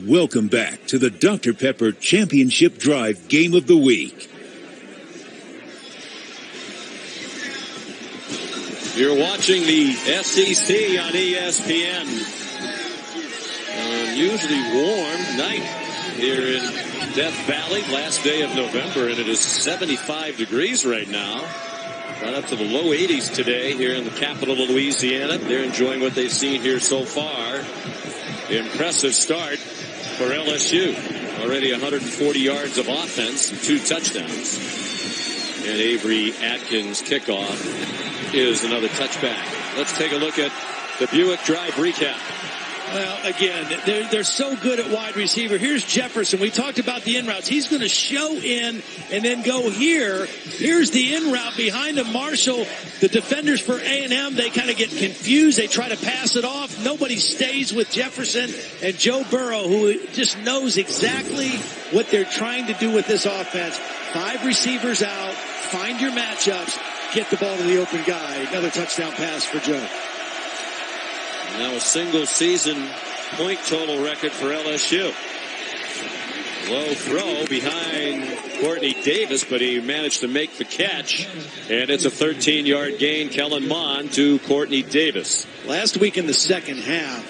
Welcome back to the Dr. Pepper Championship Drive Game of the Week. You're watching the SEC on ESPN. Unusually warm night here in Death Valley, last day of November, and it is 75 degrees right now. Got up to the low 80s today here in the capital of Louisiana. They're enjoying what they've seen here so far. Impressive start for LSU. Already 140 yards of offense, 2 touchdowns. And Avery Atkins' kickoff is another touchback. Let's take a look at the Buick Drive recap. Well, again, they're so good at wide receiver. Here's Jefferson. We talked about the in routes. He's going to show in and then go here. Here's the in route behind him. Marshall, the defenders for A&M, they kind of get confused. They try to pass it off. Nobody stays with Jefferson. And Joe Burrow, who just knows exactly what they're trying to do with this offense. 5 receivers out. Find your matchups. Get the ball to the open guy. Another touchdown pass for Joe. Now a single season point total record for LSU. Low throw behind Courtney Davis, but he managed to make the catch. And it's a 13-yard gain, Kellen Mond to Courtney Davis. Last week in the second half,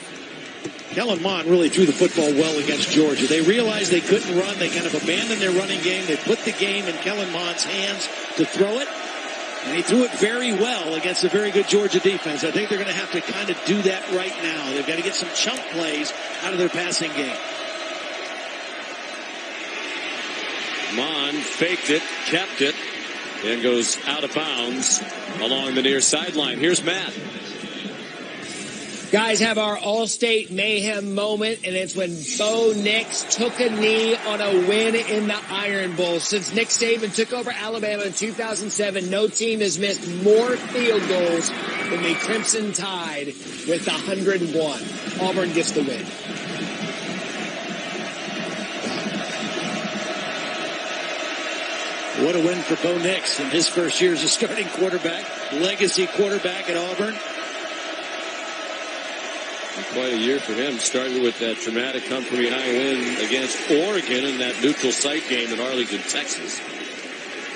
Kellen Mond really threw the football well against Georgia. They realized they couldn't run. They kind of abandoned their running game. They put the game in Kellen Mond's hands to throw it. And he threw it very well against a very good Georgia defense. I think they're going to have to kind of do that right now. They've got to get some chunk plays out of their passing game. Mond faked it, kept it, and goes out of bounds along the near sideline. Here's Matt. Guys, have our All-State Mayhem moment, and it's when Bo Nix took a knee on a win in the Iron Bowl. Since Nick Saban took over Alabama in 2007, no team has missed more field goals than the Crimson Tide with 101. Auburn gets the win. What a win for Bo Nix in his first year as a starting quarterback, legacy quarterback at Auburn. Quite a year for him. Started with that dramatic come-from-behind win against Oregon in that neutral site game in Arlington, Texas.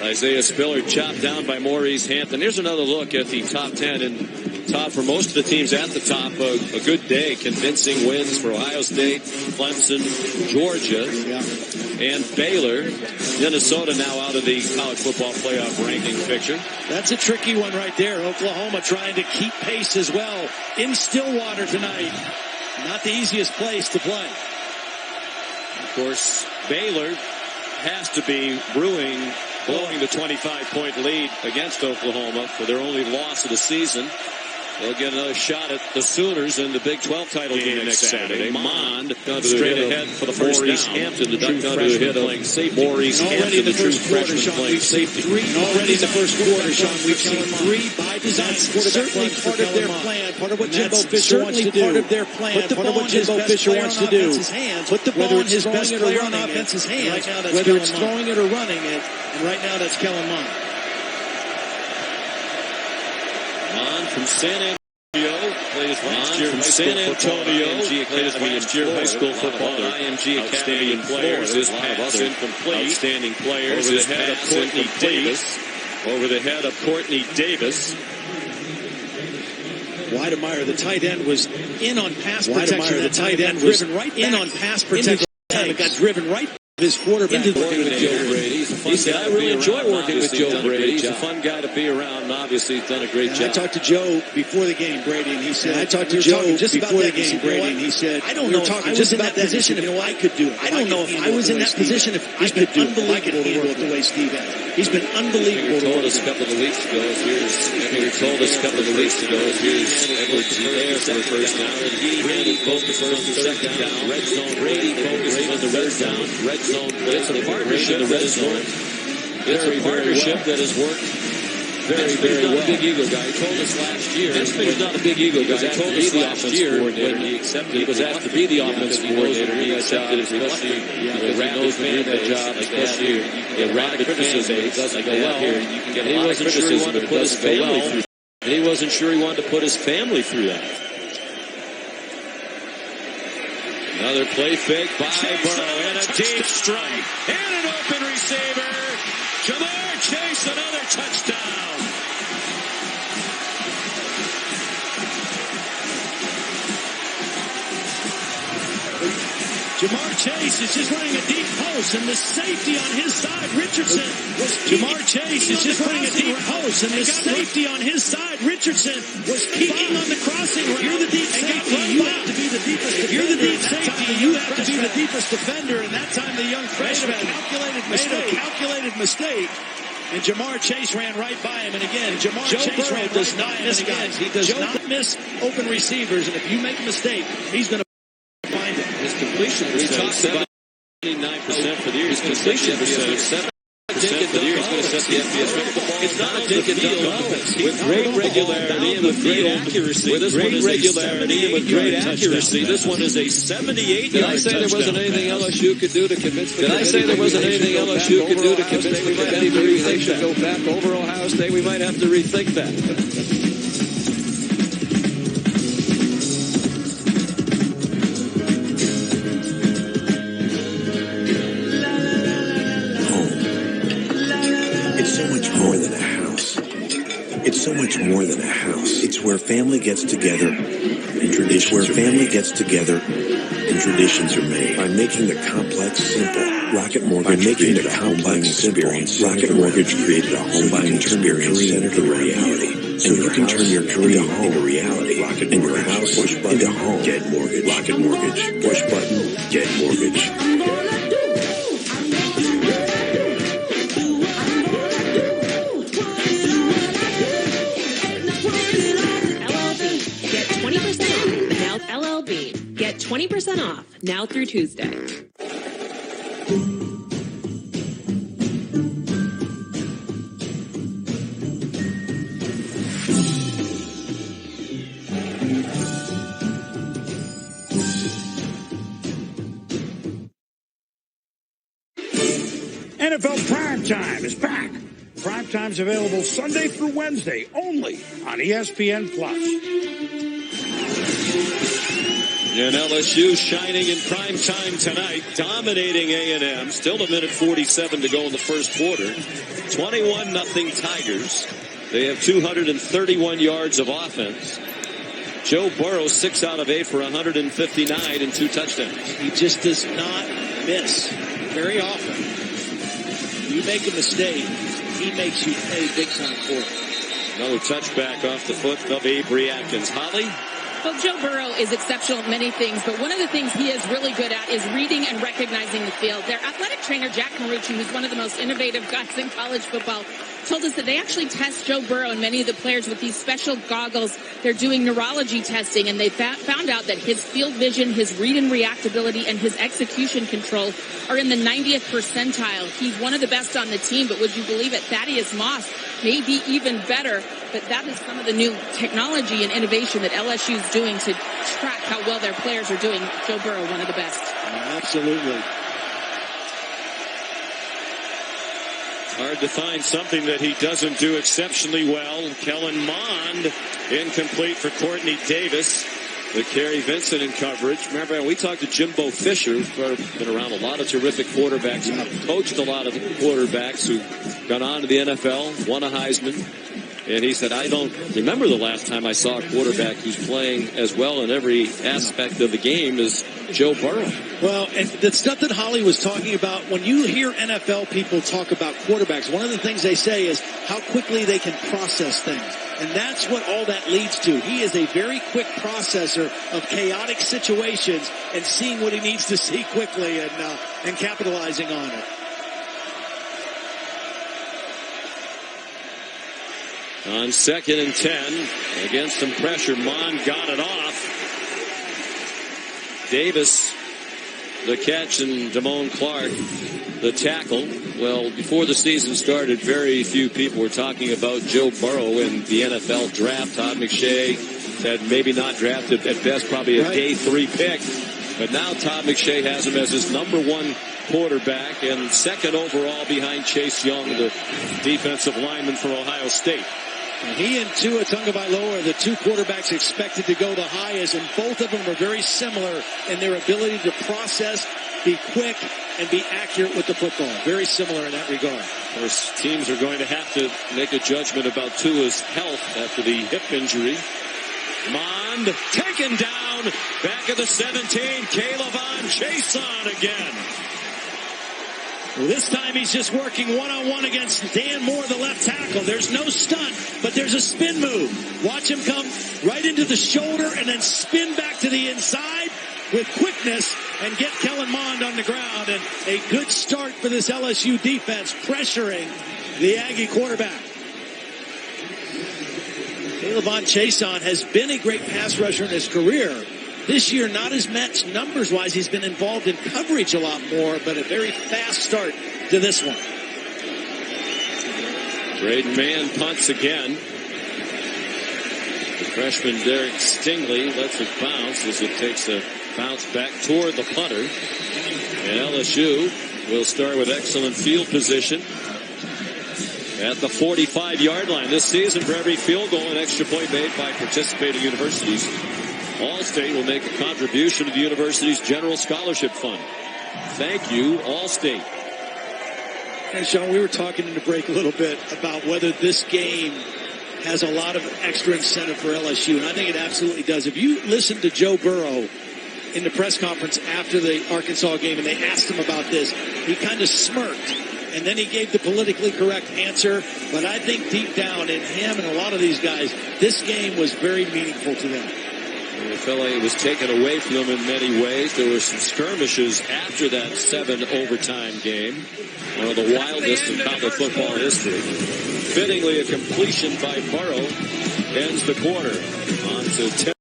Isaiah Spiller chopped down by Maurice Hampton. Here's another look at the top 10. And top for most of the teams at the top, a good day. Convincing wins for Ohio State, Clemson, Georgia, and Baylor. Minnesota now out of the college football playoff ranking picture. That's a tricky one right there. Oklahoma trying to keep pace as well in Stillwater tonight. Not the easiest place to play. Of course, Baylor has to be blowing the 25-point lead against Oklahoma for their only loss of the season. They'll get another shot at the Sooners in the Big 12 title game next Saturday. Mond straight ahead for the first down. Maurice Hampton, the true freshman playing safety. Maurice Hampton, the true freshman playing safety. Already in the first quarter, Sean, we've seen 3 by design. Certainly part of their plan. Part of what Jimbo Fisher wants to do. Part of their plan. Part of what Jimbo Fisher wants to do. Put the ball in his best player on offense's hands. Whether it's throwing it or running it. And right now, that's Kellen Mond. From San Antonio, played his last year in San Antonio, played his last year high school football at IMG Academy in players. His pass incomplete. Outstanding players. Over the head of Courtney Davis. Over the head of Courtney Davis. Weidemeyer, the tight end, was in on pass protection. The tight end was in on pass protection. It got driven right his quarterback. Into working with Joe Brady. He said, I really enjoy working with Joe Brady. He's a fun guy to be around, and obviously he's done a great job. I talked to Joe before the game, Brady, and he said, I talked to Joe just before the game, Brady, and he said, I don't know if I was in that position if I could do it. I don't know if I was in that position if I could do it. Unbelievable to work the way Steve has. He's been unbelievable. He told us a couple of weeks ago, here's Edwards there for the first down, and he really focused on the second down. Red zone, Brady focuses on the red down. Red zone, it's a partnership that has worked. It's a partnership that has worked very, very well. He's not a big ego guy. He told us last year. He's not a big ego guy. He told us last year when he accepted. He was asked to be the offensive coordinator. He accepted it because he knows that job. Especially erratic criticism. It doesn't go well here. You can get a lot of criticism, but it doesn't go well. And he wasn't sure he wanted to put his family through that. Another play fake by Burrow and a deep strike and an open receiver. Jamar Chase, another touchdown. Jamar Chase is just running a deep post, and the safety on his side, Richardson. Jamar Chase is just running a deep post, and the safety on his side, Richardson, was peeking on the crossing. If you're the deep safety, you have to be the deepest. If you're the deep safety, you have to be the deepest defender, and that time the young freshman made a calculated mistake. And Jamar Chase ran right by him, and again, Jamar Chase does not miss guys. He does not miss open receivers, and if you make a mistake, he's going to find it. His completion percentage, 79% for the year. His completion percentage, 7% for the year. He's going to set the FBS record. It's not a dink and dunk. With great regularity and with great accuracy. With great regularity and with great accuracy. This one is a 78-yard touchdown. Did I say there wasn't anything LSU could do to convince the committee they should go back over Ohio State? We might have to rethink that. It's so much more than a house. It's where family gets together and traditions are made. By making the complex simple, Rocket Mortgage created a complex experience. Rocket Mortgage created a home buying experience centered in reality. So you can turn your dream into reality. Rocket and your house into home. Get mortgage. Rocket Mortgage. Push button. Get mortgage. LLB. Get 20% off now through Tuesday. NFL Primetime is back. Primetime's available Sunday through Wednesday only on ESPN+. And LSU shining in prime time tonight, dominating A&M. Still a minute 47 to go in the first quarter. 21-0 Tigers. They have 231 yards of offense. Joe Burrow, 6 out of 8 for 159 and 2 touchdowns. He just does not miss very often. You make a mistake, he makes you pay big time for it. Another touchback off the foot of Avery Atkins. Holly? Well, Joe Burrow is exceptional at many things, but one of the things he is really good at is reading and recognizing the field. Their athletic trainer, Jack Marucci, who's one of the most innovative guys in college football, told us that they actually test Joe Burrow and many of the players with these special goggles. They're doing neurology testing, and they found out that his field vision, his read and react ability, and his execution control are in the 90th percentile. He's one of the best on the team, but would you believe it? Thaddeus Moss may be even better. But that is some of the new technology and innovation that LSU is doing to track how well their players are doing. Joe Burrow, one of the best. Absolutely. Hard to find something that he doesn't do exceptionally well. Kellen Mond incomplete for Courtney Davis. The Kerry Vincent in coverage. Remember, we talked to Jimbo Fisher, who's been around a lot of terrific quarterbacks, coached a lot of quarterbacks who've gone on to the NFL, won a Heisman. And he said, I don't remember the last time I saw a quarterback who's playing as well in every aspect of the game as Joe Burrow. Well, and the stuff that Holly was talking about, when you hear NFL people talk about quarterbacks, one of the things they say is how quickly they can process things. And that's what all that leads to. He is a very quick processor of chaotic situations and seeing what he needs to see quickly and capitalizing on it. On 2nd and 10, against some pressure, Mond got it off. Davis, the catch, and Damone Clark, the tackle. Well, before the season started, very few people were talking about Joe Burrow in the NFL draft. Todd McShay said maybe not drafted, at best probably a day 3 pick. But now Todd McShay has him as his number 1 quarterback and 2nd overall behind Chase Young, the defensive lineman from Ohio State. He and Tua Tagovailoa are the two quarterbacks expected to go the highest, and both of them are very similar in their ability to process, be quick, and be accurate with the football. Very similar in that regard. Of course, teams are going to have to make a judgment about Tua's health after the hip injury. Mond taken down, back at the 17. Ncaa on again. Well, this time he's just working one-on-one against Dan Moore, the left tackle. There's no stunt, but there's a spin move. Watch him come right into the shoulder and then spin back to the inside with quickness and get Kellen Mond on the ground. And a good start for this LSU defense, pressuring the Aggie quarterback. Ncaa has been a great pass rusher in his career. This year, not as much numbers-wise. He's been involved in coverage a lot more, but a very fast start to this one. Braden Mann punts again. The freshman Derek Stingley lets it bounce as it takes a bounce back toward the punter. And LSU will start with excellent field position at the 45-yard line. This season, for every field goal, an extra point made by participating universities, Allstate will make a contribution to the university's general scholarship fund. Thank you, Allstate. And Sean, we were talking in the break a little bit about whether this game has a lot of extra incentive for LSU, and I think it absolutely does. If you listen to Joe Burrow in the press conference after the Arkansas game and they asked him about this, he kind of smirked, and then he gave the politically correct answer. But I think deep down in him and a lot of these guys, this game was very meaningful to them. It felt like it was taken away from them in many ways. There were some skirmishes after that 7 overtime game. One of the wildest in college football history. Fittingly, a completion by Burrow ends the quarter. On to 10.